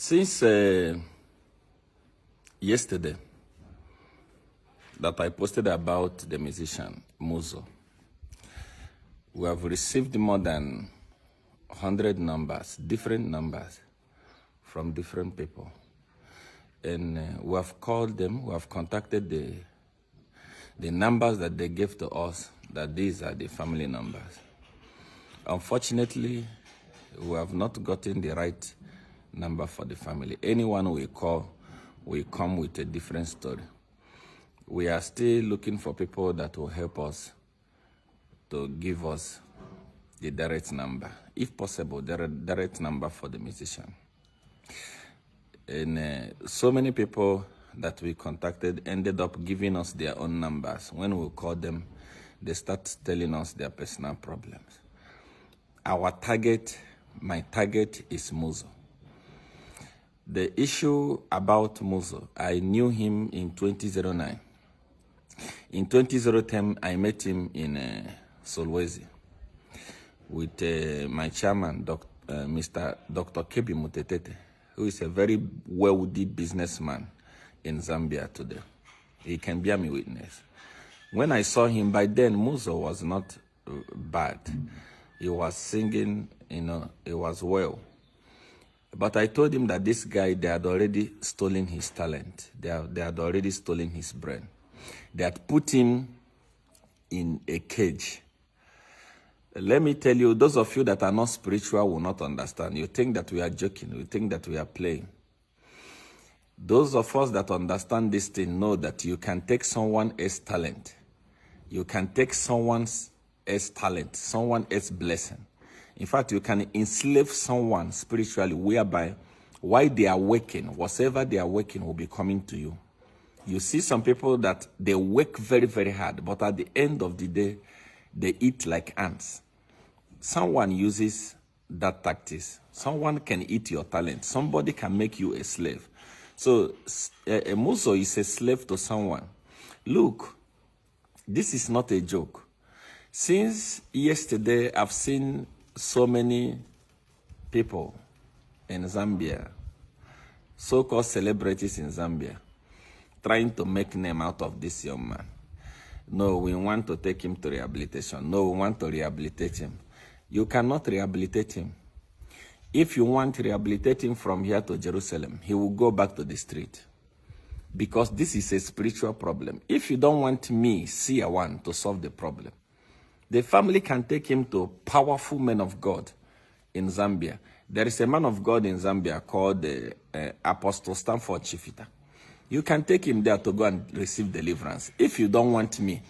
Since yesterday that I posted about the musician Muzo, we have received more than 100 numbers, different numbers from different people. And we have called them, we have contacted the numbers that they gave to us, that these are the family numbers. Unfortunately, we have not gotten the right number for the family. Anyone we call will come with a different story. We are still looking for people that will help us to give us the direct number, if possible, the direct number for the musician. And so many people that we contacted ended up giving us their own numbers. When we call them, they start telling us their personal problems. Our target, my target is Muzo. The issue about Muzo, I knew him in 2009. In 2010, I met him in Solwezi with my chairman, Mr. Dr. Kebi Mutetete, who is a very wealthy businessman in Zambia today. He can bear me witness. When I saw him, by then, Muzo was not bad. He was singing, you know, he was well. But I told him that this guy, they had already stolen his talent. They had already stolen his brain. They had put him in a cage. Let me tell you, those of you that are not spiritual will not understand. You think that we are joking. You think that we are playing. Those of us that understand this thing know that you can take someone else's talent. You can take someone else's talent, someone else's blessing. In fact, you can enslave someone spiritually, whereby while they are working, whatever they are working will be coming to you. You see some people that they work very, very hard, but at the end of the day, they eat like ants. Someone uses that tactics. Someone can eat your talent. Somebody can make you a slave. So a Muzo is a slave to someone. Look, this is not a joke. Since yesterday, I've seen so many people in Zambia, so-called celebrities in Zambia, trying to make name out of this young man. No, we want to take him to rehabilitation. No, we want to rehabilitate him. You cannot rehabilitate him. If you want to rehabilitate him from here to Jerusalem, he will go back to the street. Because this is a spiritual problem. If you don't want me, seer one, to solve the problem, the family can take him to powerful men of God in Zambia. There is a man of God in Zambia called Apostle Stanford Chifita. You can take him there to go and receive deliverance. If you don't want me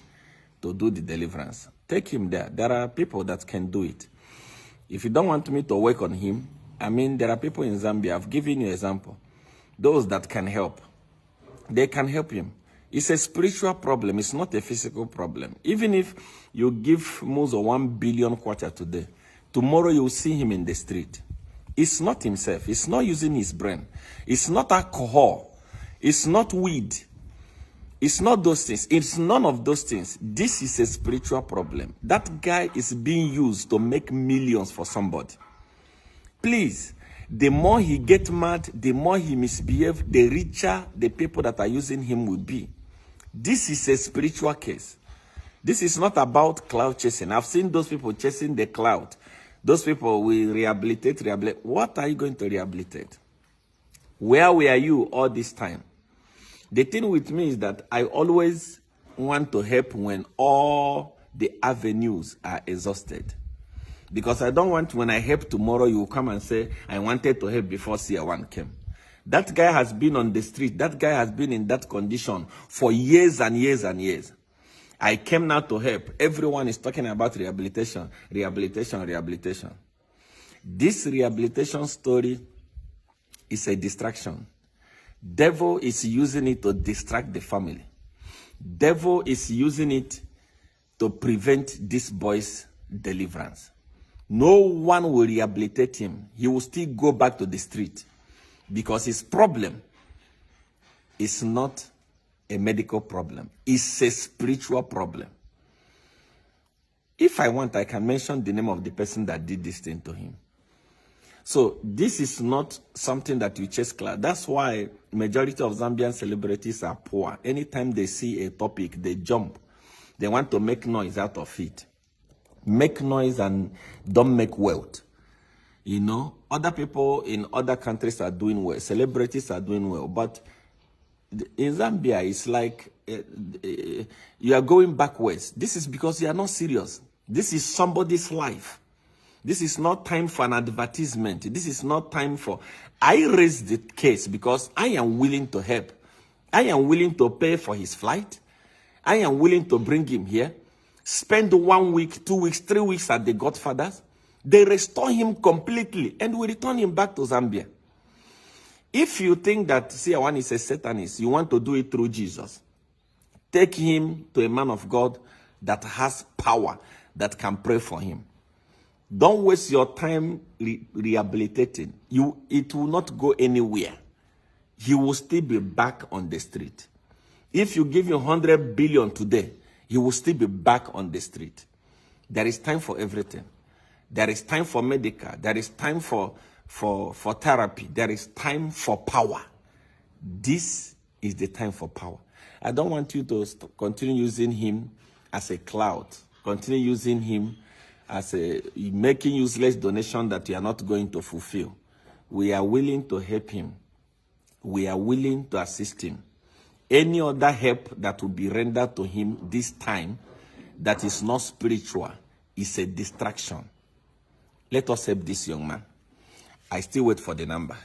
to do the deliverance, take him there. There are people that can do it. If you don't want me to work on him, I mean, there are people in Zambia, I've given you an example. Those that can help, they can help him. It's a spiritual problem. It's not a physical problem. Even if you give Muzo 1 billion kwacha today, tomorrow you will see him in the street. It's not himself. It's not using his brain. It's not alcohol. It's not weed. It's not those things. It's none of those things. This is a spiritual problem. That guy is being used to make millions for somebody. Please, the more he gets mad, the more he misbehaves, the richer the people that are using him will be. This is a spiritual case. This is not about cloud chasing. I've seen those people chasing the cloud. Those people will rehabilitate. What are you going to rehabilitate? Where were you all this time? The thing with me is that I always want to help when all the avenues are exhausted. Because I don't want when I help tomorrow, you will come and say, I wanted to help before Seer One came. That guy has been on the street. That guy has been in that condition for years and years and years. I came now to help. Everyone is talking about rehabilitation, rehabilitation, rehabilitation. This rehabilitation story is a distraction. Devil is using it to distract the family. Devil is using it to prevent this boy's deliverance. No one will rehabilitate him. He will still go back to the street. Because his problem is not a medical problem. It's a spiritual problem. If I want, I can mention the name of the person that did this thing to him. So this is not something that you chase clout. That's why majority of Zambian celebrities are poor. Anytime they see a topic, they jump. They want to make noise out of it. Make noise and don't make wealth. You know, other people in other countries are doing well. Celebrities are doing well. But in Zambia, it's like you are going backwards. This is because you are not serious. This is somebody's life. This is not time for an advertisement. This is not time for... I raised the case because I am willing to help. I am willing to pay for his flight. I am willing to bring him here. Spend 1 week, 2 weeks, 3 weeks at the Godfathers. They restore him completely and we return him back to Zambia. If you think that Siawan is a Satanist, you want to do it through Jesus, take him to a man of God that has power, that can pray for him. Don't waste your time rehabilitating. It will not go anywhere. He will still be back on the street. If you give him 100 billion today, he will still be back on the street. There is time for everything. There is time for medical. There is time for therapy. There is time for power. This is the time for power. I don't want you to continue using him as a cloud. Continue using him as making useless donation that you are not going to fulfill. We are willing to help him. We are willing to assist him. Any other help that will be rendered to him this time that is not spiritual is a distraction. Let us help this young man. I still wait for the number.